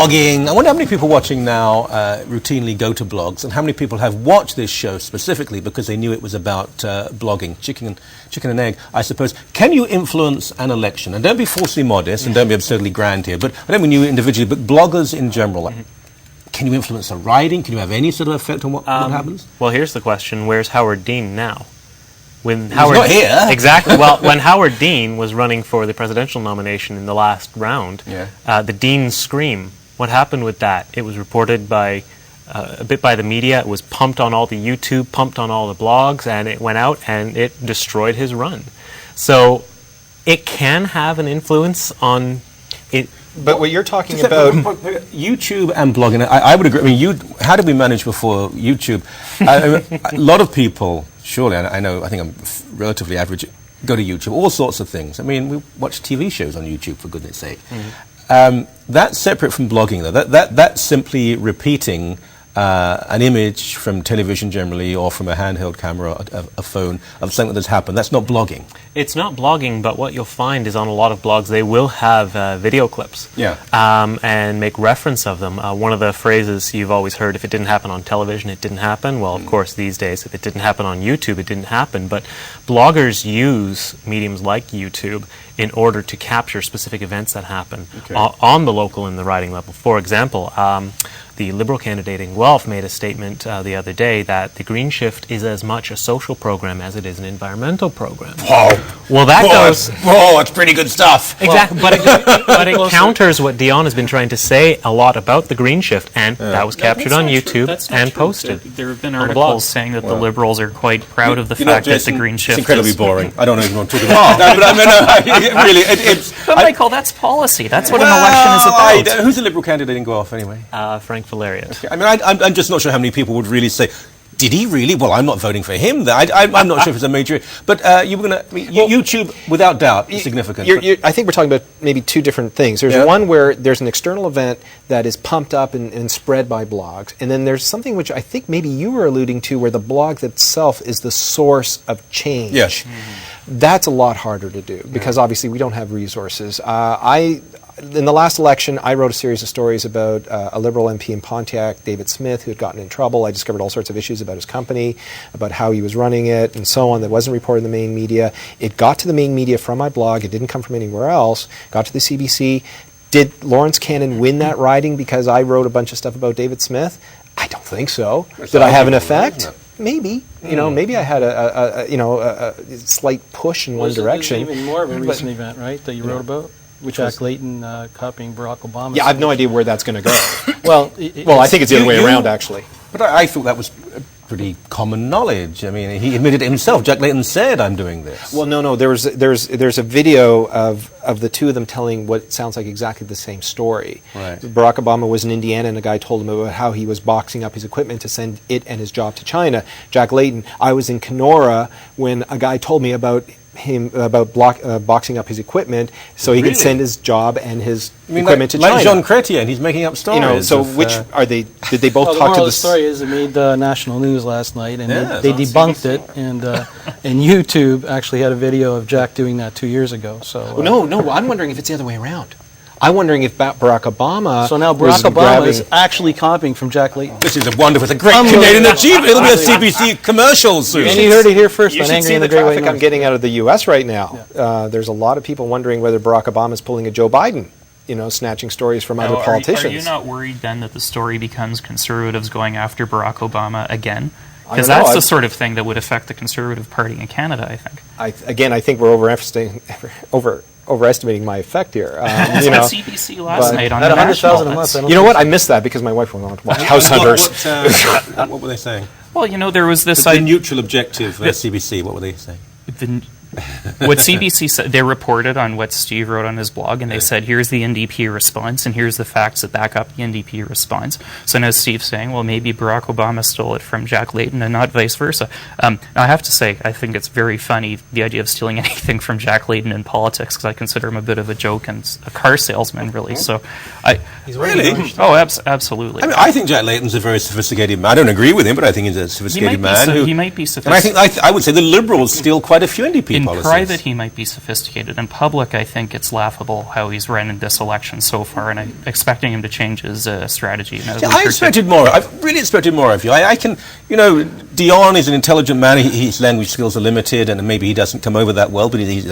blogging. I wonder how many people watching now routinely go to blogs, and how many people have watched this show specifically because they knew it was about blogging. Chicken and egg, I suppose. Can you influence an election? And don't be falsely modest, and don't be absurdly grand here, but I don't mean you individually, but bloggers in general. Can you influence a riding? Can you have any sort of effect on what happens? Well, here's the question. Where's Howard Dean now? When He's not here. Exactly. Well, when Howard Dean was running for the presidential nomination in the last round, the Dean scream, what happened with that? It was reported by a bit by the media. It was pumped on all the YouTube, pumped on all the blogs, and it went out and it destroyed his run. So it can have an influence on it. But what you're talking about... YouTube and blogging, I would agree. I mean, how did we manage before YouTube? A lot of people, surely, I think I'm relatively average, go to YouTube, all sorts of things. I mean, we watch TV shows on YouTube, for goodness sake. That's separate from blogging, though. That's simply repeating an image from television generally, or from a handheld camera, a phone, of something that has happened. That's not blogging. It's not blogging, but what you'll find is on a lot of blogs they will have video clips and make reference of them. One of the phrases you've always heard, if it didn't happen on television, it didn't happen. Well, of course, these days, if it didn't happen on YouTube, it didn't happen. But bloggers use mediums like YouTube in order to capture specific events that happen on the local and the riding level. For example, the Liberal candidate in Guelph made a statement the other day that the Green Shift is as much a social program as it is an environmental program. Whoa. Well, that goes... Whoa, it's pretty good stuff. Exactly, but it counters what Dion has been trying to say a lot about the Green Shift, and that was captured on YouTube and posted. There have been articles saying that the Liberals are quite proud of the fact that the Green Shift is incredibly boring. I don't even want to talk about that. But I mean, really, But Michael, that's policy. That's what an election is about. Who's the Liberal candidate in Guelph, anyway? Frank Valerian. Okay. I mean, I'm just not sure how many people would really say, did he really? Well, I'm not voting for him. I'm not sure if it's a major... But you were going to... YouTube, without doubt, is significant. I think we're talking about maybe two different things. There's one where there's an external event that is pumped up and spread by blogs. And then there's something which I think maybe you were alluding to, where the blog itself is the source of change. Yes. That's a lot harder to do, because obviously we don't have resources. In the last election, I wrote a series of stories about a Liberal MP in Pontiac, David Smith, who had gotten in trouble. I discovered all sorts of issues about his company, about how he was running it, and so on, that wasn't reported in the main media. It got to the main media from my blog. It didn't come from anywhere else. Got to the CBC. Did Lawrence Cannon win that riding because I wrote a bunch of stuff about David Smith? I don't think so. Did I have an effect? Maybe. Maybe I had a slight push in one direction. It was even more of a recent event, right, that you wrote about? Jack Layton copying Barack Obama. Yeah, I have no idea where that's going to go. Well, I think it's the other way around, actually. But I thought that was pretty common knowledge. I mean, he admitted it himself. Jack Layton said, "I'm doing this." Well, no. There's a video of the two of them telling what sounds like exactly the same story. Right. Barack Obama was in Indiana, and a guy told him about how he was boxing up his equipment to send it and his job to China. Jack Layton, I was in Kenora when a guy told me about boxing up his equipment so he could send his job and his equipment to China. Like Jean Chrétien, and he's making up stories. So which are they? Did they both talk to the? The story is it made national news last night, and they debunked it. And YouTube actually had a video of Jack doing that 2 years ago. So no, I'm wondering if it's the other way around. I'm wondering if Barack Obama. So now Barack Obama is actually copying from Jack Layton. This is a wonderful, it's a great Canadian achievement. It'll be a CBC commercial soon. And you heard it here first. You should see the traffic I'm getting out of the U.S. right now. Yeah. There's a lot of people wondering whether Barack Obama is pulling a Joe Biden, snatching stories from other politicians. Are you not worried then that the story becomes conservatives going after Barack Obama again? Because that's the sort of thing that would affect the Conservative Party in Canada, I think. I think we're overestimating my effect here. That's what CBC last night on the $100,000 a month. You know what? I missed that because my wife went on to watch House Hunters. What were they saying? Well, there was this... The neutral objective CBC, what were they saying? What CBC said, they reported on what Steve wrote on his blog, and they said, here's the NDP response, and here's the facts that back up the NDP response. So now Steve's saying, well, maybe Barack Obama stole it from Jack Layton and not vice versa. I have to say, I think it's very funny, the idea of stealing anything from Jack Layton in politics, because I consider him a bit of a joke and a car salesman, really. So He's really? Oh, absolutely. I mean, I think Jack Layton's a very sophisticated man. I don't agree with him, but I think he's a sophisticated man. He might be sophisticated. And I would say the Liberals steal quite a few NDP policies. In private, he might be sophisticated. In public, I think it's laughable how he's run in this election so far, and I'm expecting him to change his strategy. I expected more. I really expected more of you. I can, Dion is an intelligent man. His language skills are limited, and maybe he doesn't come over that well, but he's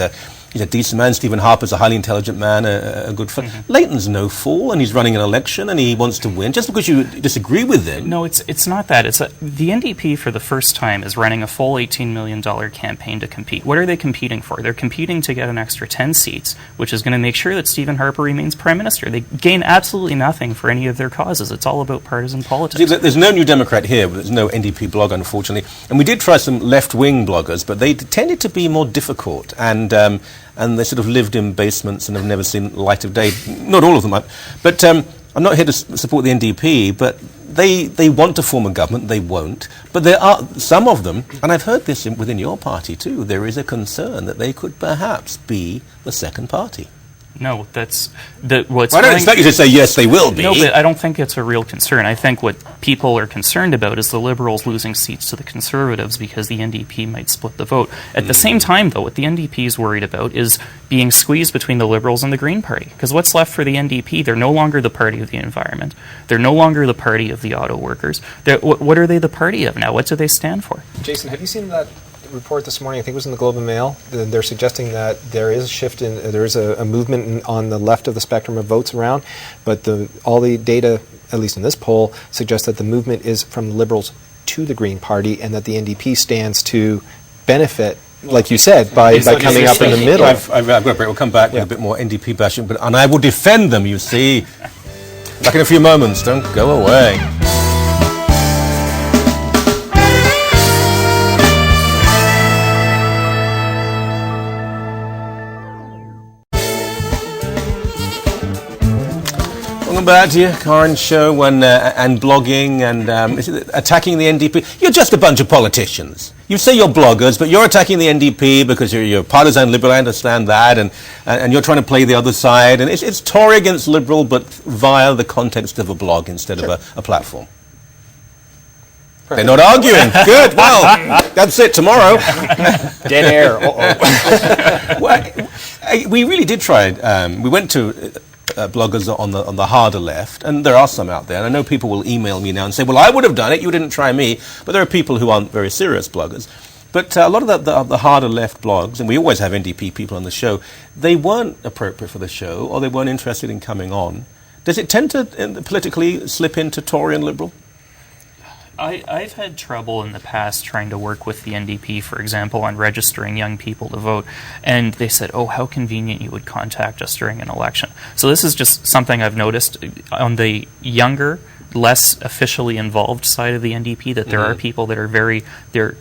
a decent man. Stephen Harper's a highly intelligent man, a good friend. Leighton's no fool, and he's running an election, and he wants to win. Just because you disagree with him... No, it's not that. The NDP, for the first time, is running a full $18 million campaign to compete. What are they competing for? They're competing to get an extra 10 seats, which is going to make sure that Stephen Harper remains Prime Minister. They gain absolutely nothing for any of their causes. It's all about partisan politics. See, there's no New Democrat here, but there's no NDP blog, unfortunately. And we did try some left-wing bloggers, but they tended to be more difficult, and they sort of lived in basements and have never seen light of day. Not all of them, but I'm not here to support the NDP, but they want to form a government. They won't. But there are some of them, and I've heard this within your party too, there is a concern that they could perhaps be the second party. No, that's... I don't expect you to say, yes, they will be. No, but I don't think it's a real concern. I think what people are concerned about is the Liberals losing seats to the Conservatives because the NDP might split the vote. At the same time, though, what the NDP is worried about is being squeezed between the Liberals and the Green Party. Because what's left for the NDP? They're no longer the party of the environment. They're no longer the party of the auto workers. What are they the party of now? What do they stand for? Jason, have you seen that report this morning? I think it was in the Globe and Mail. They're suggesting that there is a shift there is a movement on the left of the spectrum of votes around, but all the data, at least in this poll, suggests that the movement is from the Liberals to the Green Party, and that the NDP stands to benefit, like you said, by coming up in the middle. I've got a break. We'll come back with a bit more NDP bashing, and I will defend them, you see. Back in a few moments. Don't go away. Welcome back to your Coren show and blogging and attacking the NDP. You're just a bunch of politicians. You say you're bloggers, but you're attacking the NDP because you're partisan Liberal. I understand that, and you're trying to play the other side. And it's Tory against Liberal, but via the context of a blog instead of a platform. Perfect. They're not arguing. Good. Well, that's it. Tomorrow. Dead air. Uh-oh. Well, we really did try. We went to bloggers on the harder left, and there are some out there. And I know people will email me now and say, well, I would have done it, you didn't try me. But there are people who aren't very serious bloggers. But a lot of the harder left blogs, and we always have NDP people on the show, they weren't appropriate for the show, or they weren't interested in coming on. Does it tend to politically slip into Tory and Liberal? I've had trouble in the past trying to work with the NDP, for example, on registering young people to vote. And they said, oh, how convenient you would contact us during an election. So this is just something I've noticed on the younger, less officially involved side of the NDP, that there are people that are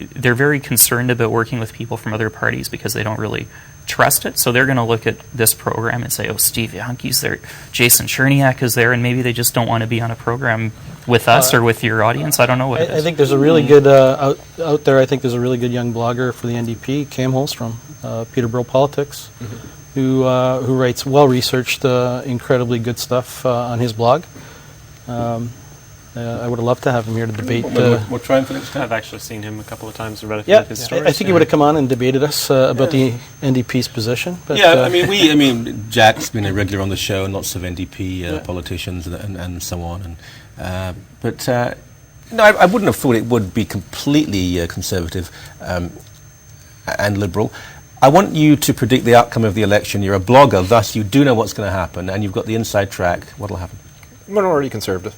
they're very concerned about working with people from other parties because they don't really trust it. So they're going to look at this program and say, oh, Steve Janke's there, Jason Cherniak is there, and maybe they just don't want to be on a program with us or with your audience. I don't know what it is. I think there's a really good, out there, I think there's a really good young blogger for the NDP, Cam Holstrom, Peterborough Politics, who writes well-researched, incredibly good stuff on his blog. I would have loved to have him here to debate. We'll try for next time. I've actually seen him a couple of times and read a few of his stories. I think he would have come on and debated us about the NDP's position. But, I mean, Jack's been a regular on the show, and lots of NDP politicians and so on. But I wouldn't have thought it would be completely conservative and Liberal. I want you to predict the outcome of the election. You're a blogger, thus you do know what's going to happen, and you've got the inside track. What will happen? Minority Conservative.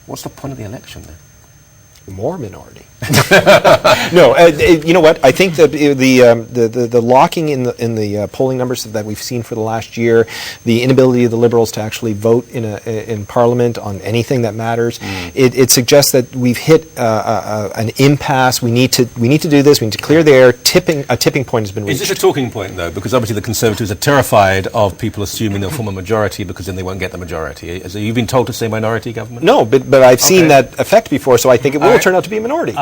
What's the point of the election then? More minority. No, you know what? I think that the locking in the polling numbers that we've seen for the last year, the inability of the Liberals to actually vote in Parliament on anything that matters, it suggests that we've hit an impasse. We need to do this. We need to clear the air. A tipping point has been reached. Is this a talking point though? Because obviously the Conservatives are terrified of people assuming they'll form a majority because then they won't get the majority. Have you been told to say minority government? No, but I've seen that effect before, so I think it will turn out to be a minority.